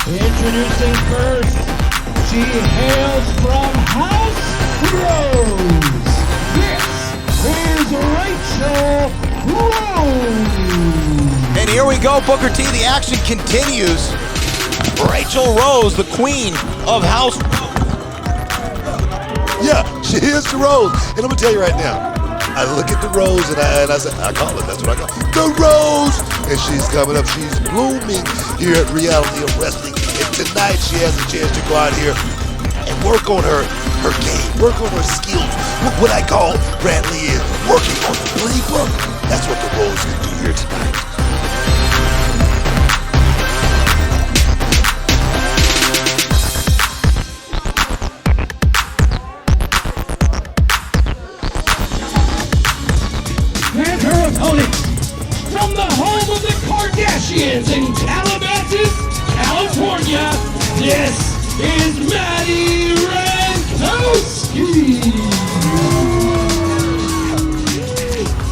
Introducing first, she hails from House Rose. This is Raychell Rose. And here we go, Booker T. The action continues. Raychell Rose, the queen of House. Yeah, she is the Rose. And let me tell you right now, I look at the Rose and I say, I call it, that's what I call it, the Rose. And she's coming up, she's blooming here at Reality of Wrestling. And tonight she has a chance to go out here and work on her game, work on her skills. What I call, Bradley, is working on the playbook. That's what the Rose can do here tonight. And her opponent, from the home of the Kardashians in Calabasas, California, this is Madi Wrenkowski.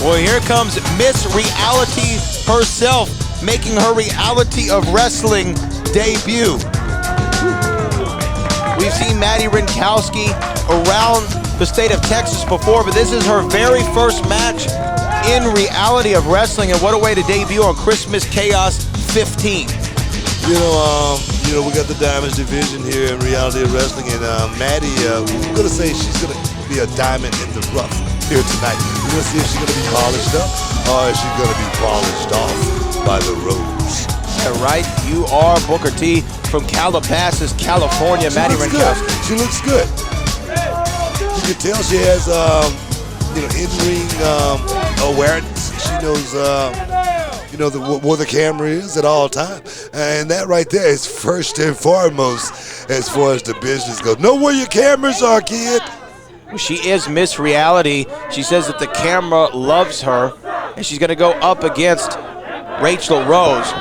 Well, here comes Miss Reality herself, making her Reality of Wrestling debut. We've seen Madi Wrenkowski around the state of Texas before, but this is her very first match in Reality of Wrestling, and what a way to debut on Christmas Chaos 15. You know, we got the Diamonds division here in Reality of Wrestling, and Madi, we're gonna say she's gonna be a diamond in the rough here tonight. We're gonna see if she's gonna be polished up, or is she gonna be polished off by the Rose. Yeah, right. You are Booker T from Calabasas, California. Madi Wrenkowski. She looks good. You can tell she has, in-ring awareness. She knows, where the camera is at all times. And that right there is first and foremost as far as the business goes. Know where your cameras are, kid. She is Miss Reality. She says that the camera loves her, and she's going to go up against Raychell Rose.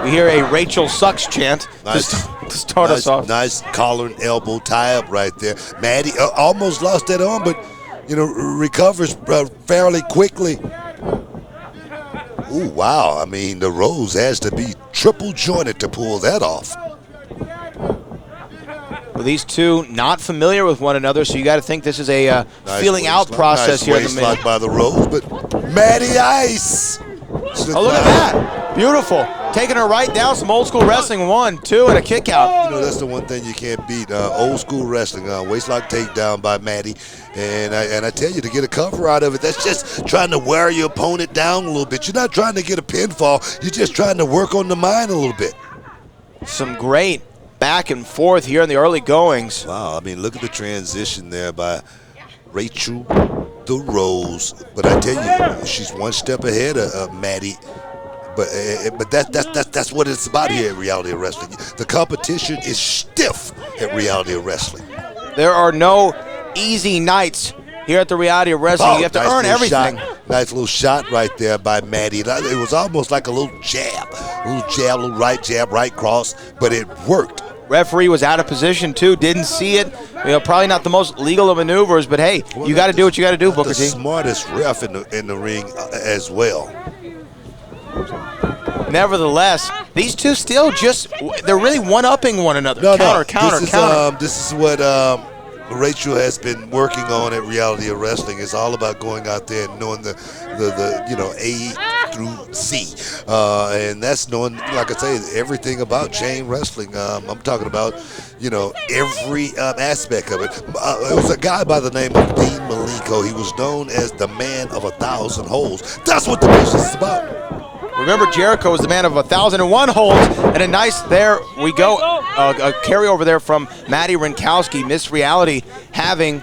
We hear a Raychell sucks chant to start us off. Nice collar and elbow tie-up right there. Madi almost lost that arm, but, recovers fairly quickly. Ooh, wow. I mean, the Rose has to be triple jointed to pull that off. Well, these two not familiar with one another, so you got to think this is a Nice feeling out process here in the middle. By the Rose, but Madi Ice. Oh, look at that. Beautiful. Taking her right down, some old school wrestling. 1, 2, and a kick out. That's the one thing you can't beat. Old school wrestling. Waistlock takedown by Madi. And I tell you, to get a cover out of it, that's just trying to wear your opponent down a little bit. You're not trying to get a pinfall. You're just trying to work on the mind a little bit. Some great back and forth here in the early goings. Wow, I mean, look at the transition there by Raychell the Rose. But I tell you, she's one step ahead of Madi. But that's what it's about here at Reality of Wrestling. The competition is stiff at Reality of Wrestling. There are no easy nights here at the Reality of Wrestling. You have to earn everything. Nice little shot right there by Madi. It was almost like a little jab, little right jab, right cross, but it worked. Referee was out of position too, didn't see it. Probably not the most legal of maneuvers, but hey, you got to do what you got to do, Booker T. The smartest ref in the ring as well. Nevertheless, these two still they're really one-upping one another. Counter. This is what Raychell has been working on at Reality of Wrestling. It's all about going out there and knowing the A through C. And that's knowing, like I say, everything about chain wrestling. I'm talking about, every aspect of it. It was a guy by the name of Dean Malenko. He was known as the man of 1,000 holes. That's what the business is about. Remember, Jericho was the man of 1,001 holds, and a nice, there we go, a carryover there from Madi Wrenkowski. Miss Reality having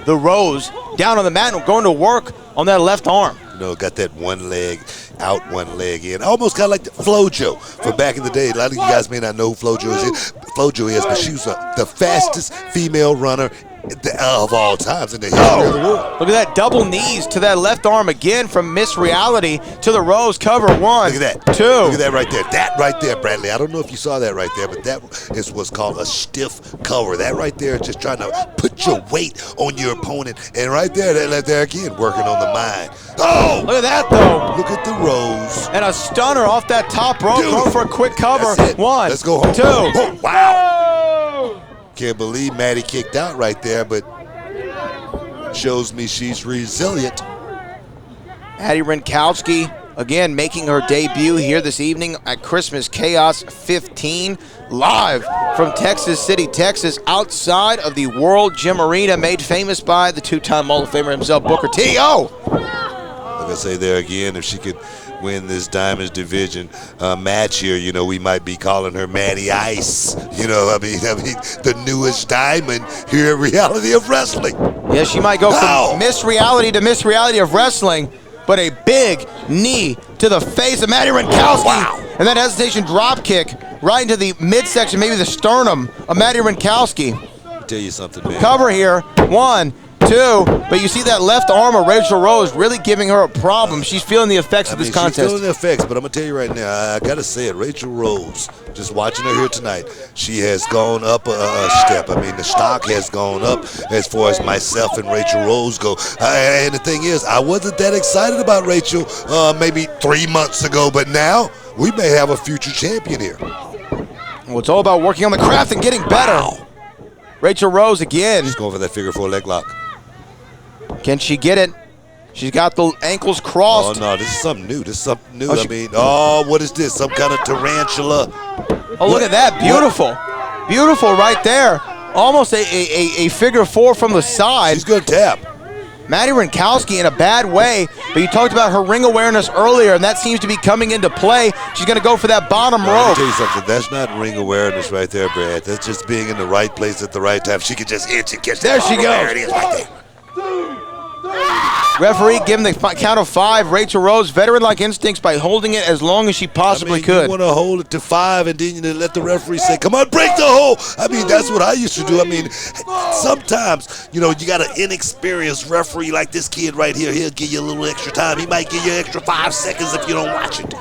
the Rose down on the mat and going to work on that left arm. Got that one leg out, one leg in. Almost kind of like the Flojo from back in the day. A lot of you guys may not know who Flojo is, but she was the fastest female runner of all times in the history of the world. Look at that, double knees to that left arm again from Miss Reality to the Rose. Cover 1, Look at that. 2. Look at that right there. That right there, Bradley. I don't know if you saw that right there, but that is what's called a stiff cover. That right there is just trying to put your weight on your opponent. And right there, there again, working on the mind. Oh! Look at that, though. Look at the Rose. And a stunner off that top rope, going for a quick cover. That's it. 1, Let's go home. 2. Oh, wow. Can't believe Maddie kicked out right there, but shows me she's resilient. Madi Wrenkowski, again, making her debut here this evening at Christmas Chaos 15, live from Texas City, Texas, outside of the World Gym Arena, made famous by the two-time Hall of Famer himself, Booker T. Oh! Like I say there again, if she could win this Diamonds Division match here, you know, we might be calling her Maddie Ice. You know, I mean, the newest diamond here at Reality of Wrestling. Yeah, she might go from Miss Reality to Miss Reality of Wrestling, but a big knee to the face of Madi Wrenkowski. Wow. And that hesitation drop kick right into the midsection, maybe the sternum of Madi Wrenkowski. Let me tell you something, man. Cover here, 1, 2, but you see that left arm of Raychell Rose really giving her a problem. She's feeling the effects of this contest. She's feeling the effects, but I'm going to tell you right now, I got to say it, Raychell Rose, just watching her here tonight, she has gone up a step. I mean, the stock has gone up as far as myself and Raychell Rose go. And the thing is, I wasn't that excited about Raychell maybe 3 months ago, but now we may have a future champion here. Well, it's all about working on the craft and getting better. Wow. Raychell Rose again. She's going for that figure 4 leg lock. Can she get it? She's got the ankles crossed. Oh, no, this is something new. This is something new. Oh, what is this? Some kind of tarantula. Oh, look at that. Beautiful. Beautiful right there. Almost a figure 4 from the side. She's going to tap. Madi Wrenkowski in a bad way, but you talked about her ring awareness earlier, and that seems to be coming into play. She's going to go for that bottom rope. Let me tell you something. That's not ring awareness right there, Brad. That's just being in the right place at the right time. She can just itch and catch there. She goes. There it is right there. Referee giving the count of 5. Raychell Rose, veteran-like instincts by holding it as long as she possibly could. You want to hold it to 5 and then you let the referee say, come on, break the hole. I mean, that's what I used to do. I mean, sometimes, you know, you got an inexperienced referee like this kid right here. He'll give you a little extra time. He might give you an extra 5 seconds if you don't watch it.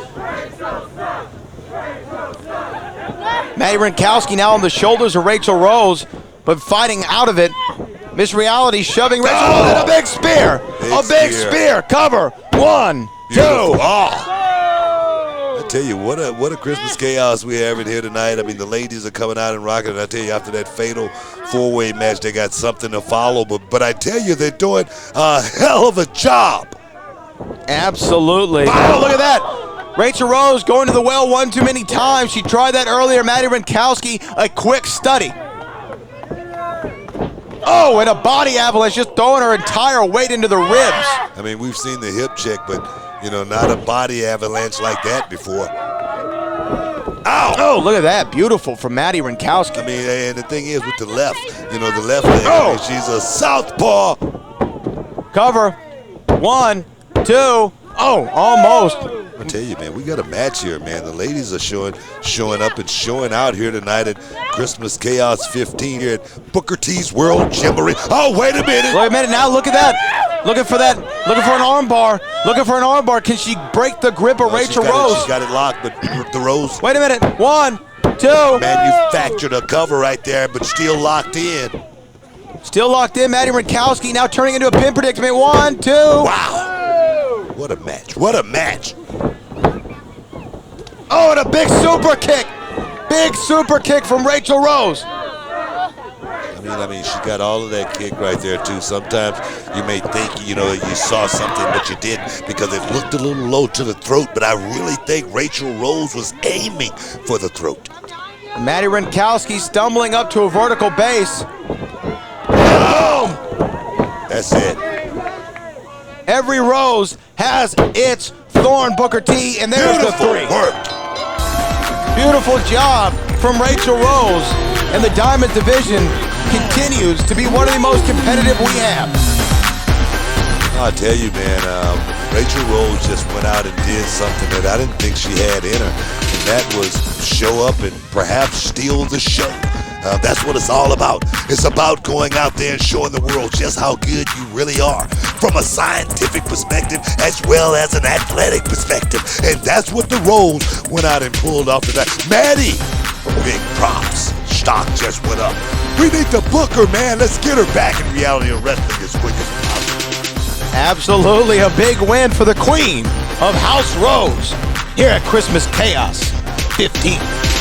Madi Wrenkowski now on the shoulders of Raychell Rose, but fighting out of it. Miss Reality shoving Raychell Rose in a big spear. A big spear. Cover. 1, 2. I tell you, what a Christmas chaos we have in here tonight. I mean, the ladies are coming out and rocking. And I tell you, after that fatal 4-way match, they got something to follow. But I tell you, they're doing a hell of a job. Absolutely. Oh, look at that. Raychell Rose going to the well one too many times. She tried that earlier. Madi Wrenkowski, a quick study. Oh, and a body avalanche, just throwing her entire weight into the ribs. I mean, we've seen the hip check, but, you know, not a body avalanche like that before. Ow! Oh, look at that. Beautiful from Madi Wrenkowski. I mean, and the thing is with the left, you know, the left leg, I mean, she's a southpaw. Cover. 1, 2. Oh, almost. I tell you, man, we got a match here, man. The ladies are showing up and showing out here tonight at Christmas Chaos 15 here at Booker T's World Gym Arena. Oh, wait a minute. Wait a minute now. Look at that. Looking for that. Looking for an arm bar. Looking for an arm bar. Can she break the grip of Raychell Rose? She's got it locked, but the Rose. Wait a minute. 1, 2. Manufactured a cover right there, but still locked in. Still locked in. Madi Wrenkowski now turning into a pin predicament. 1, 2. Wow. What a match. What a match. Oh, and a big super kick. Big super kick from Raychell Rose. I mean, she got all of that kick right there, too. Sometimes you may think, you know, you saw something, but you didn't because it looked a little low to the throat, but I really think Raychell Rose was aiming for the throat. Madi Wrenkowski stumbling up to a vertical base. Boom! That's it. Every rose has its thorn, Booker T, and there's Beautiful the 3. work. Beautiful job from Raychell Rose, and the Diamond Division continues to be one of the most competitive we have. I'll tell you, man, Raychell Rose just went out and did something that I didn't think she had in her, and that was show up and perhaps steal the show. That's what it's all about. It's about going out there and showing the world just how good you really are from a scientific perspective as well as an athletic perspective. And that's what the Rose went out and pulled off of that. Madi, big props. Stock just went up. We need the Booker, man. Let's get her back in reality of wrestling as quick as possible. Absolutely a big win for the queen of House Rose here at Christmas Chaos 15.